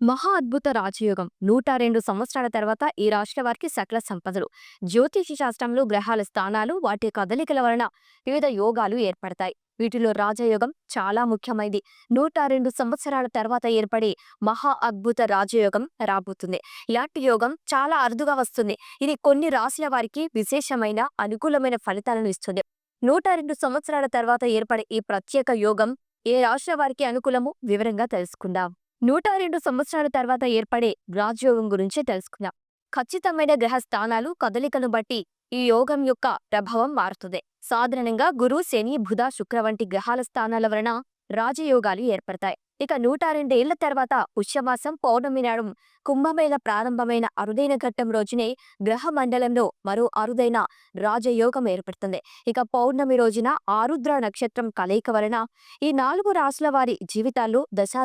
మహా అద్భుత రాజయోగం 102 సంవత్సరాల తర్వాత ఈ రాశుల వారికి సకల సంపదలు. జ్యోతిష శాస్త్రంలో గ్రహాల స్థానాలు, వాటి కదలికల వలన వివిధ యోగాలు ఏర్పడతాయి. వీటిలో రాజయోగం చాలా ముఖ్యమైనది. 102 సంవత్సరాల తర్వాత ఏర్పడే మహా అద్భుత రాజయోగం రాబోతుంది. ఇలాంటి యోగం చాలా అరుదుగా వస్తుంది. ఇది కొన్ని రాశుల వారికి విశేషమైన అనుకూలమైన ఫలితాలను ఇస్తుంది. 102 సంవత్సరాల తర్వాత ఏర్పడే ఈ ప్రత్యేక యోగం ఏ రాశుల వారికి అనుకూలమో వివరంగా తెలుసుకుందాం. 102 సంవత్సరాల తర్వాత ఏర్పడే రాజయోగం గురించి తెలుసుకుందాం. ఖచ్చితమైన గ్రహ స్థానాలు కదలికను బట్టి ఈ యోగం యొక్క ప్రభావం మారుతుంది. సాధారణంగా గురు, శని, బుధ, శుక్ర వంటి గ్రహాల స్థానాల వలన రాజయోగాలు ఏర్పడతాయి. ఇక 102 ఏళ్ల తర్వాత పుష్యమాసం పౌర్ణమి నాడు కుంభమేళ ప్రారంభమైన అరుదైన ఘట్టం రోజునే గ్రహ మండలంలో మరో అరుదైన రాజయోగం ఏర్పడుతుంది. ఇక పౌర్ణమి రోజున ఆరుద్ర నక్షత్రం కలయిక వలన ఈ 4 రాశుల వారి జీవితాల్లో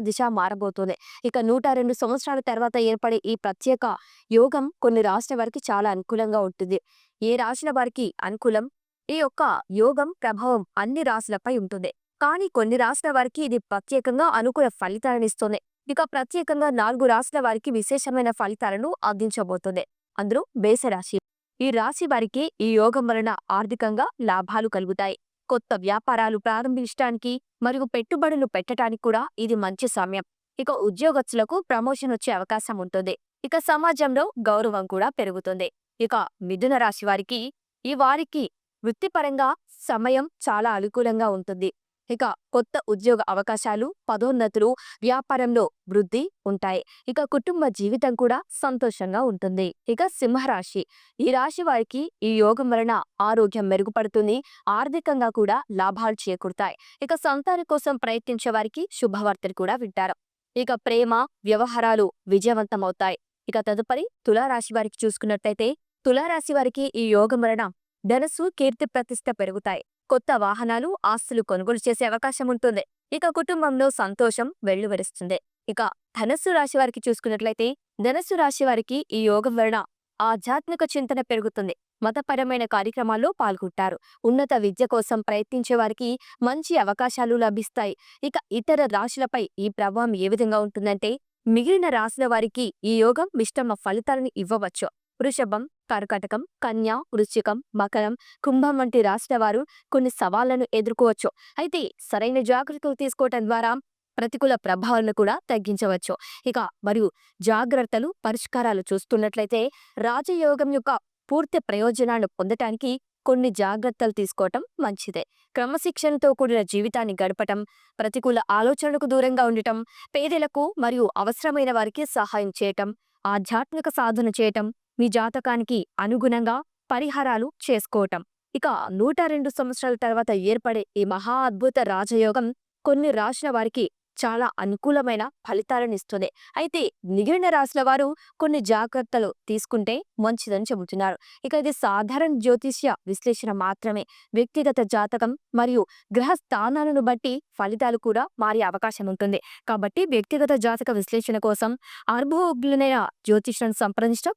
దిశ మారబోతుంది. ఇక 102 సంవత్సరాల తర్వాత ఏర్పడే ఈ ప్రత్యేక యోగం కొన్ని రాశుల వారికి చాలా అనుకూలంగా ఉంటుంది. ఏ రాశుల వారికి అనుకూలం? ఈ యొక్క యోగం ప్రభావం అన్ని రాశులపై ఉంటుంది. కానీ కొన్ని రాశుల వారికి ఇది ప్రత్యేకంగా అనుకూల ఫలితాలనిస్తుంది. ఇక ప్రత్యేకంగా 4 రాశుల వారికి విశేషమైన ఫలితాలను అందించబోతుంది. అందులో మేషరాశి. ఈ రాశి వారికి ఈ యోగం వలన ఆర్థికంగా లాభాలు కలుగుతాయి. కొత్త వ్యాపారాలు ప్రారంభించడానికి మరియు పెట్టుబడులు పెట్టడానికి కూడా ఇది మంచి సమయం. ఇక ఉద్యోగస్తులకు ప్రమోషన్ వచ్చే అవకాశం ఉంటుంది. ఇక సమాజంలో గౌరవం కూడా పెరుగుతుంది. ఇక మిథున రాశి వారికి ఈ వారికి వృత్తిపరంగా సమయం చాలా అనుకూలంగా ఉంటుంది. ఇక కొత్త ఉద్యోగ అవకాశాలు, పదోన్నతులు, వ్యాపారంలో వృద్ధి ఉంటాయి. ఇక కుటుంబ జీవితం కూడా సంతోషంగా ఉంటుంది. ఇక సింహరాశి. ఈ రాశి వారికి ఈ యోగం వలన ఆరోగ్యం మెరుగుపడుతుంది. ఆర్థికంగా కూడా లాభాలు చేకూరుతాయి. ఇక సంతానం కోసం ప్రయత్నించే వారికి శుభవార్తలు కూడా వింటారు. ఇక ప్రేమ వ్యవహారాలు విజయవంతమవుతాయి. ఇక తదుపరి తులారాశి వారికి చూసుకున్నట్లయితే తులారాశి వారికి ఈ యోగం వలన ధనస్సు, కీర్తి ప్రతిష్ట పెరుగుతాయి. కొత్త వాహనాలు, ఆస్తులు కొనుగోలు చేసే అవకాశం ఉంటుంది. ఇక కుటుంబంలో సంతోషం వెల్లువరిస్తుంది. ఇక ధనస్సు రాశి వారికి చూసుకున్నట్లయితే ధనస్సు రాశి వారికి ఈ యోగం వలన ఆధ్యాత్మిక చింతన పెరుగుతుంది. మతపరమైన కార్యక్రమాల్లో పాల్గొంటారు. ఉన్నత విద్య కోసం ప్రయత్నించే వారికి మంచి అవకాశాలు లభిస్తాయి. ఇక ఇతర రాశులపై ఈ ప్రభావం ఏ విధంగా ఉంటుందంటే మిగిలిన రాశుల వారికి ఈ యోగం మిశ్రమ ఫలితాలను ఇవ్వవచ్చు. వృషభం, కర్కాటకం, కన్య, వృశ్చికం, మకరం, కుంభం వంటి రాశుల వారు కొన్ని సవాళ్లను ఎదుర్కోవచ్చు. అయితే సరైన జాగ్రత్తలు తీసుకోవటం ద్వారా ప్రతికూల ప్రభావాలను కూడా తగ్గించవచ్చు. ఇక మరియు జాగ్రత్తలు, పరిష్కారాలు చూస్తున్నట్లయితే రాజయోగం యొక్క పూర్తి ప్రయోజనాలను పొందటానికి కొన్ని జాగ్రత్తలు తీసుకోవటం మంచిదే. క్రమశిక్షణతో కూడిన జీవితాన్ని గడపటం, ప్రతికూల ఆలోచనలకు దూరంగా ఉండటం, పేదలకు మరియు అవసరమైన వారికి సహాయం చేయటం, ఆధ్యాత్మిక సాధన చేయటం, మీ జాతకానికి అనుగుణంగా పరిహారాలు చేసుకోవటం. ఇక 102 సంవత్సరాల తర్వాత ఏర్పడే ఈ మహా అద్భుత రాజయోగం కొన్ని రాశుల వారికి చాలా అనుకూలమైన ఫలితాలనిస్తుంది. అయితే మిగిలిన రాశుల వారు కొన్ని జాగ్రత్తలు తీసుకుంటే మంచిదని చెబుతున్నారు. ఇక ఇది సాధారణ జ్యోతిష్య విశ్లేషణ మాత్రమే. వ్యక్తిగత జాతకం మరియు గ్రహ స్థానాలను బట్టి ఫలితాలు కూడా మారే అవకాశం ఉంటుంది. కాబట్టి వ్యక్తిగత జాతక విశ్లేషణ కోసం అనుభవజ్ఞులైన జ్యోతిష్యులను సంప్రదించడం